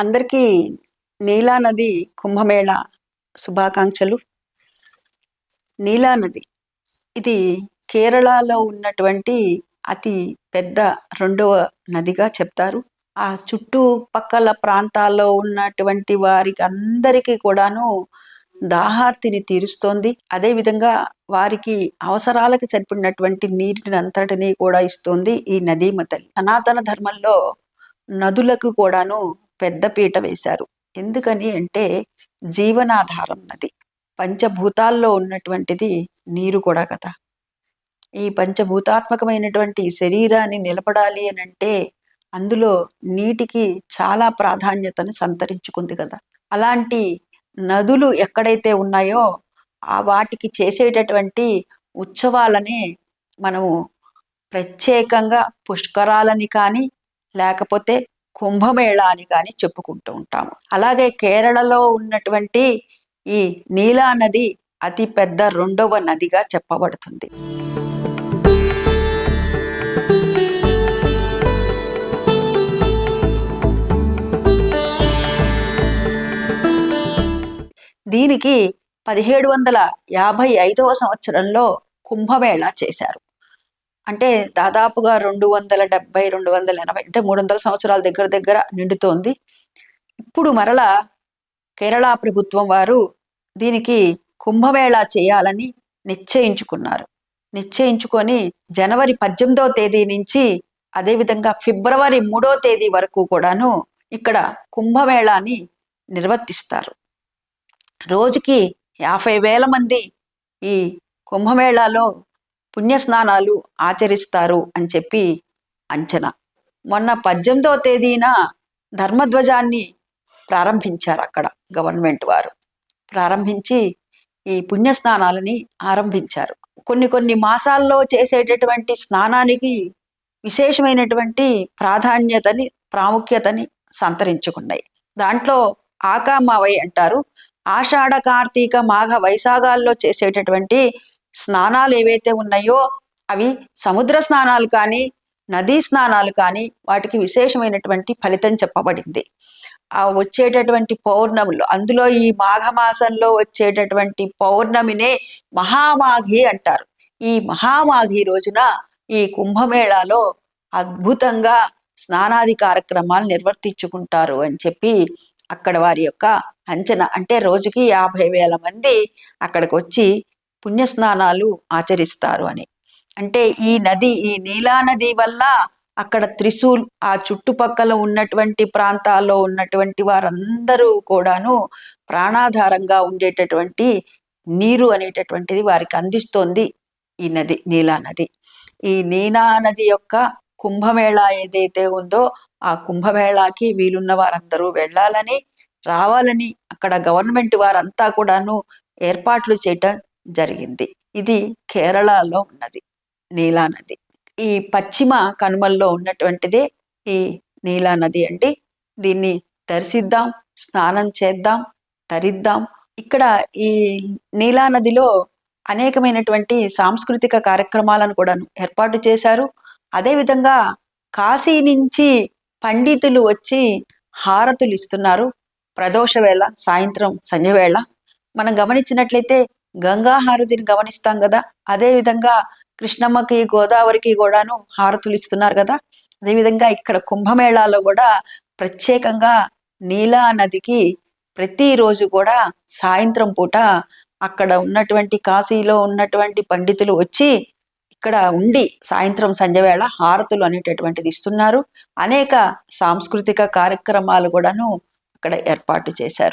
అందరికీ నీలా నది కుంభమేళ శుభాకాంక్షలు. నీలా నది ఇది కేరళలో ఉన్నటువంటి అతి పెద్ద రెండవ నదిగా చెప్తారు. ఆ చుట్టుపక్కల ప్రాంతాల్లో ఉన్నటువంటి వారికి అందరికీ కూడాను దాహార్తిని తీరుస్తోంది. అదేవిధంగా వారికి అవసరాలకు సరిపడినటువంటి నీటిని అంతటినీ కూడా ఇస్తోంది ఈ నదీమ తల్లి. సనాతన ధర్మంలో నదులకు కూడాను పెద్ద పీట వేశారు. ఎందుకని అంటే జీవనాధారం నది. పంచభూతాల్లో ఉన్నటువంటిది నీరు కూడా కదా. ఈ పంచభూతాత్మకమైనటువంటి శరీరాన్ని నిలబడాలి అని అంటే అందులో నీటికి చాలా ప్రాధాన్యతను సంతరించుకుంది కదా. అలాంటి నదులు ఎక్కడైతే ఉన్నాయో ఆ వాటికి చేసేటటువంటి ఉత్సవాలనే మనము ప్రత్యేకంగా పుష్కరాలని కానీ లేకపోతే కుంభమేళా అని కానీ చెప్పుకుంటూ ఉంటాము. అలాగే కేరళలో ఉన్నటువంటి ఈ నీలా నది అతి పెద్ద రెండవ నదిగా చెప్పబడుతుంది. దీనికి 1755వ సంవత్సరంలో కుంభమేళా చేశారు. అంటే దాదాపుగా 270, 280 అంటే 300 సంవత్సరాల దగ్గర దగ్గర నిండుతోంది. ఇప్పుడు మరలా కేరళ ప్రభుత్వం వారు దీనికి కుంభమేళా చేయాలని నిశ్చయించుకొని జనవరి 18వ తేదీ నుంచి అదేవిధంగా ఫిబ్రవరి 3వ తేదీ వరకు కూడాను ఇక్కడ కుంభమేళాని నిర్వర్తిస్తారు. రోజుకి 50,000 మంది ఈ కుంభమేళాలో పుణ్యస్నానాలు ఆచరిస్తారు అని చెప్పి అంచనా. మొన్న 18వ తేదీన ధర్మధ్వజాన్ని ప్రారంభించారు. అక్కడ గవర్నమెంట్ వారు ప్రారంభించి ఈ పుణ్యస్నానాలని ఆరంభించారు. కొన్ని మాసాల్లో చేసేటటువంటి స్నానానికి విశేషమైనటువంటి ప్రాముఖ్యతని సంతరించుకున్నాయి. దాంట్లో ఆకామావై అంటారు. ఆషాఢ, కార్తీక, మాఘ, వైశాఖాల్లో చేసేటటువంటి స్నానాలు ఏవైతే ఉన్నాయో అవి సముద్ర స్నానాలు కానీ నదీ స్నానాలు కానీ వాటికి విశేషమైనటువంటి ఫలితం చెప్పబడింది. ఆ వచ్చేటటువంటి పౌర్ణములు, అందులో ఈ మాఘమాసంలో వచ్చేటటువంటి పౌర్ణమినే మహామాఘి అంటారు. ఈ మహామాఘి రోజున ఈ కుంభమేళాలో అద్భుతంగా స్నానాది కార్యక్రమాలు నిర్వర్తించుకుంటారు అని చెప్పి అక్కడ వారి యొక్క అంచనా. అంటే రోజుకి 50,000 మంది అక్కడికి వచ్చి పుణ్యస్నానాలు ఆచరిస్తారు అని. అంటే ఈ నీలా నది వల్ల అక్కడ త్రిశూల్, ఆ చుట్టుపక్కల ఉన్నటువంటి ప్రాంతాల్లో ఉన్నటువంటి వారందరూ కూడాను ప్రాణాధారంగా ఉండేటటువంటి నీరు అనేటటువంటిది వారికి అందిస్తోంది ఈ నది, నీలా నది. ఈ నీలా నది యొక్క కుంభమేళా ఏదైతే ఉందో ఆ కుంభమేళాకి వీలున్న వారందరూ వెళ్ళాలని, రావాలని అక్కడ గవర్నమెంట్ వారంతా కూడాను ఏర్పాట్లు చేయటం జరిగింది. ఇది కేరళలో ఉన్నది నీలా నది. ఈ పశ్చిమ కనుమల్లో ఉన్నటువంటిదే ఈ నీలా నది అండి. దీన్ని దర్శిద్దాం, స్నానం చేద్దాం, తరిద్దాం. ఇక్కడ ఈ నీలా నదిలో అనేకమైనటువంటి సాంస్కృతిక కార్యక్రమాలను కూడా ఏర్పాటు చేశారు. అదేవిధంగా కాశీ నుంచి పండితులు వచ్చి హారతులు ఇస్తున్నారు. ప్రదోష వేళ, సాయంత్రం సంధ్య వేళ మనం గమనించినట్లయితే గంగా హారతిని గమనిస్తాం కదా. అదేవిధంగా కృష్ణమ్మకి, గోదావరికి కూడాను హారతులు ఇస్తున్నారు కదా. అదేవిధంగా ఇక్కడ కుంభమేళాలో కూడా ప్రత్యేకంగా నీలా నదికి ప్రతిరోజు కూడా సాయంత్రం పూట అక్కడ ఉన్నటువంటి కాశీలో ఉన్నటువంటి పండితులు వచ్చి ఇక్కడ ఉండి సాయంత్రం సంధ్యవేళ హారతులు అనేటటువంటిది ఇస్తున్నారు. అనేక సాంస్కృతిక కార్యక్రమాలు కూడాను అక్కడ ఏర్పాటు చేశారు.